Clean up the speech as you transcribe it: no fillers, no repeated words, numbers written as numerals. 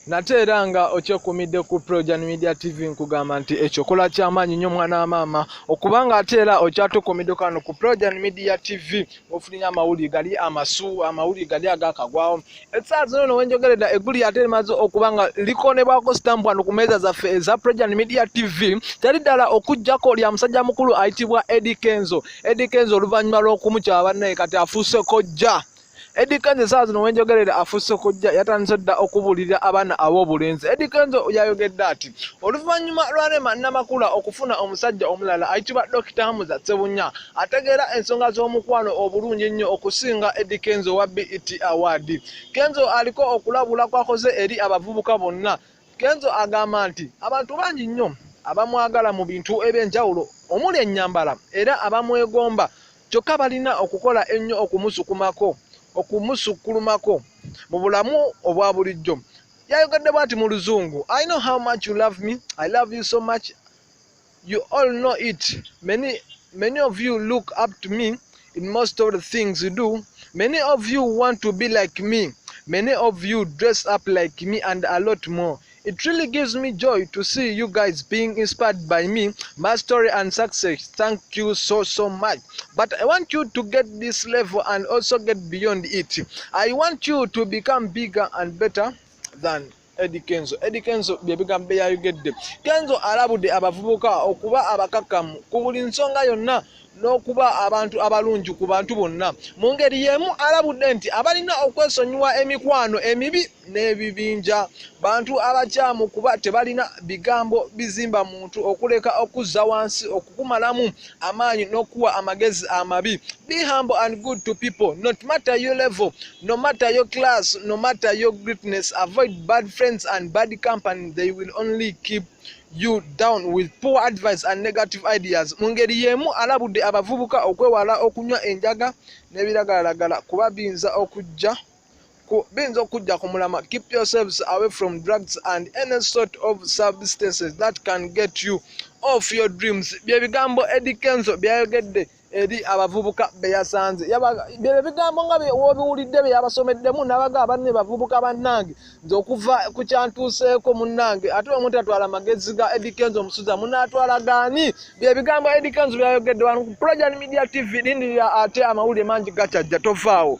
Natera nga okyokumidde ku Projan Media TV nkugamba nti ekyo kola ky'amaanyi nnyo mwana wa maama okubanga atera okyatukumidde kano ku Projan Media TV ofulinya amawulire gali amasu amawulire gali agakagwawo essaawa zino no wenjogerera egguli ate limaze okubanga likonebwako stamp wano ku meeza zaffe eza Projan Media TV teri ddala okuggyako lya musajja mukulu ayitibwa Eddie Kenzo oluvannyuma lw'okumukyala bannaye kati afuuse kojja Eddie Kenzo essaawa zino wenjogerera afuuse kojja yatandise dda okubuulirira abaana ab'obulenzi Eddie Kenzo yayogedde ati oluvannyuma lwa Rema Namakula okufuna omusajja omulala ayitibwa Dr. Hamza Ssebunya ategeera ensonga z'omukwano obulungi nnyo okusinga Eddie Kenzo wa BET Award. Kenzo aliko okulabula kwakoze eri abavubuka bonna. Kenzo agamba nti abantu bangi nnyo abamwagala mu bintu eby'enjawulo omuli ennyambala era abamwegomba kyokka balina okukola ennyo okumusukkulumako mu bulamu obwa bulijjo. Yayogedde bw'ati mu Luzungu, I know how much you love me. I love you so much. You all know it. Many of you look up to me in most of the things you do. Many of you want to be like me. Many of you dress up like me and a lot more. It really gives me joy to see you guys being inspired by me, my story and success. Thank you so much. But I want you to get this level and also get beyond it. I want you to become bigger and better than Eddie Kenzo. Eddie Kenzo byebigambo yayogedde. Kenzo alabudde abavubuka okuba abakakkamu ku buli nsonga yonna n'okuba abantu abalungi ku bantu bonna. Mu ngeri y'emu alabudde nti abalina okwesonyiwa emikwano emibi n'ebibinja bantu abakyamu kuba tebalina bigambo bizimba muntu okuleka okuzza wansi okukumalamu amaanyi n'okuwa amagezi amabi. Be humble and good to people, not matter your level, no matter your class, no matter your greatness. Avoid bad friends and bad company. They will only keep you down with poor advice and negative ideas. Mu ngeri y'emu alabudde abavubuka okwewala okunywa enjaga n'ebiragalalagala kuba binza okujja ku mulama. Keep yourselves away from drugs and any sort of substances that can get you off your dreams. Bye bigambo Eddie Kenzo byayogedde eri abavubuka beyasanze. Bye bigambo nga wobiwulidde bye yabasomeddemu n'abaga banne bavubuka bannange nze okuva ku kyantuuseeko munnange ate omuntu atwala amagezi ga Eddie Kenzo omusuza munaatwala gaani? Bye bigambo Eddie Kenzo byayogedde wano ku Projan Media TV. Lindirira ate amawulire mangi gakyajja, tovaawo.